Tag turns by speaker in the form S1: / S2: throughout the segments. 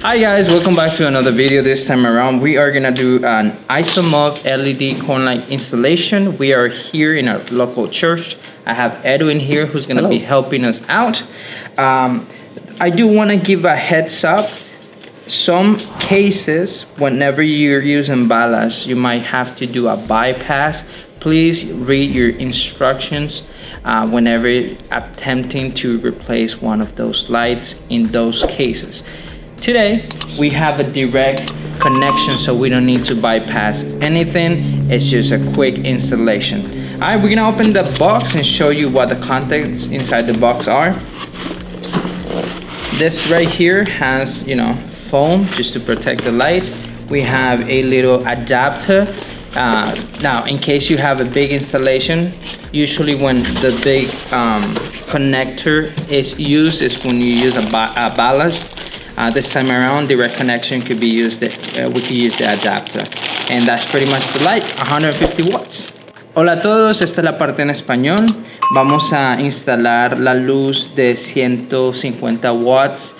S1: Hi guys, welcome back to another video. This time around we are gonna do an Insomov LED corn light installation. We are here in a local church. I have Edwin here who's gonna be helping us out. I do want to give a heads up. Some cases, whenever you're using balas, you might have to do a bypass. Please read your instructions whenever attempting to replace one of those lights in those cases. Today, we have a direct connection, so we don't need to bypass anything. It's just a quick installation. All right, we're gonna open the box and show you what the contents inside the box are. This right here has, foam just to protect the light. We have a little adapter. Now, in case you have a big installation, usually when the big connector is used is when you use a ballast. This time around, direct connection could be used. We could use the adapter, and that's pretty much the light. 150 watts. Hola a todos, esta es la parte en español. Vamos a instalar la luz de 150 watts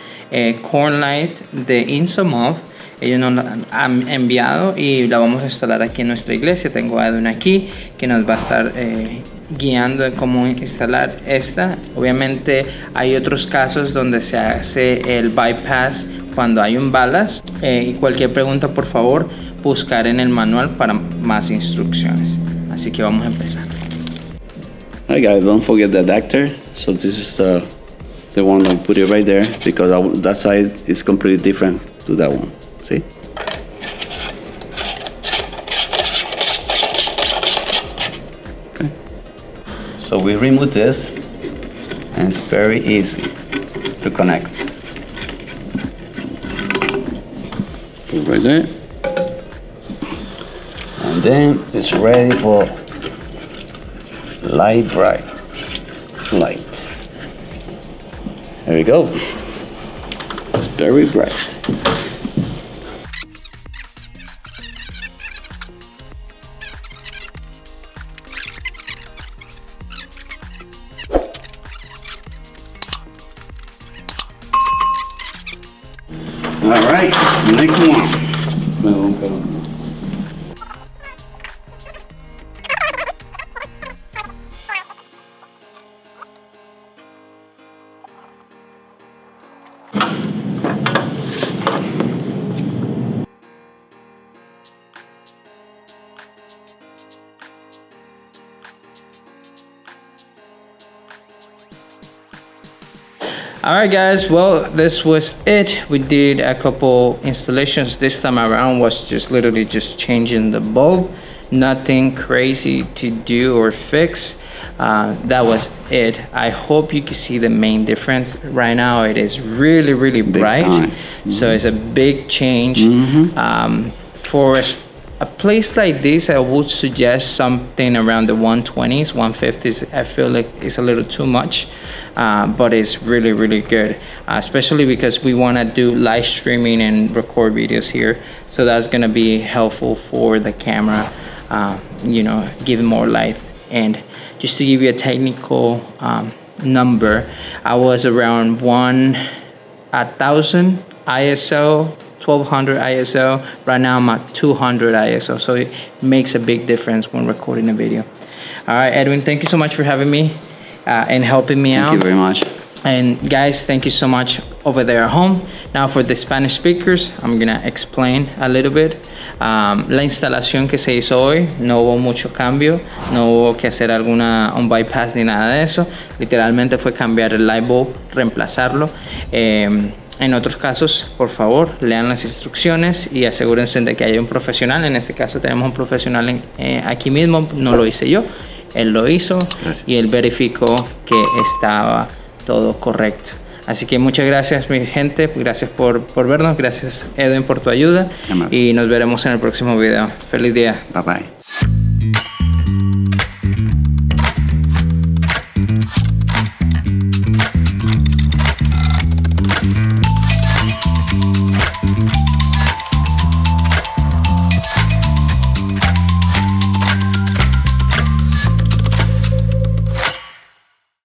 S1: corn light de Insomov. Ellos nos la han enviado y la vamos a instalar aquí en nuestra iglesia. Tengo a Edwin aquí que nos va a estar guiando en cómo instalar esta. Obviamente hay otros casos donde se hace el bypass cuando hay un ballast. Y cualquier pregunta, por favor, buscar en el manual para más instrucciones. Así que vamos a empezar.
S2: Hi guys, don't forget the adapter. So this is the one that put it right there, because that side is completely different to that one. See? Okay. So we remove this, and it's very easy to connect. Put it right there. And then it's ready for light bright light. There we go. It's very bright. All right, next one.
S1: Alright guys, well, this was it. We did a couple installations. This time around was just literally just changing the bulb. Nothing crazy to do or fix. That was it. I hope you can see the main difference. Right now it is really bright. So it's a big change. For a place like this, I would suggest something around the 120s, 150s. I feel like it's a little too much, but it's really good, especially because we want to do live streaming and record videos here. So that's going to be helpful for the camera, give more light. And just to give you a technical number, I was around 1000 ISO, 1200 ISO. Right now I'm at 200 ISO, so it makes a big difference when recording a video. All right, Edwin, thank you so much for having me and helping me out.
S2: Thank you very much.
S1: And guys, thank you so much over there at home. Now for the Spanish speakers, I'm gonna explain a little bit. La instalación que se hizo hoy, no hubo mucho cambio, no hubo que hacer un bypass ni nada de eso. Literalmente fue cambiar el light bulb, reemplazarlo. En otros casos, por favor, lean las instrucciones y asegúrense de que haya un profesional. En este caso tenemos un profesional aquí mismo, no lo hice yo, él lo hizo. Gracias. Y él verificó que estaba todo correcto. Así que muchas gracias, mi gente, gracias por vernos, gracias Edwin por tu ayuda. Y nos veremos en el próximo video. Feliz día.
S2: Bye bye.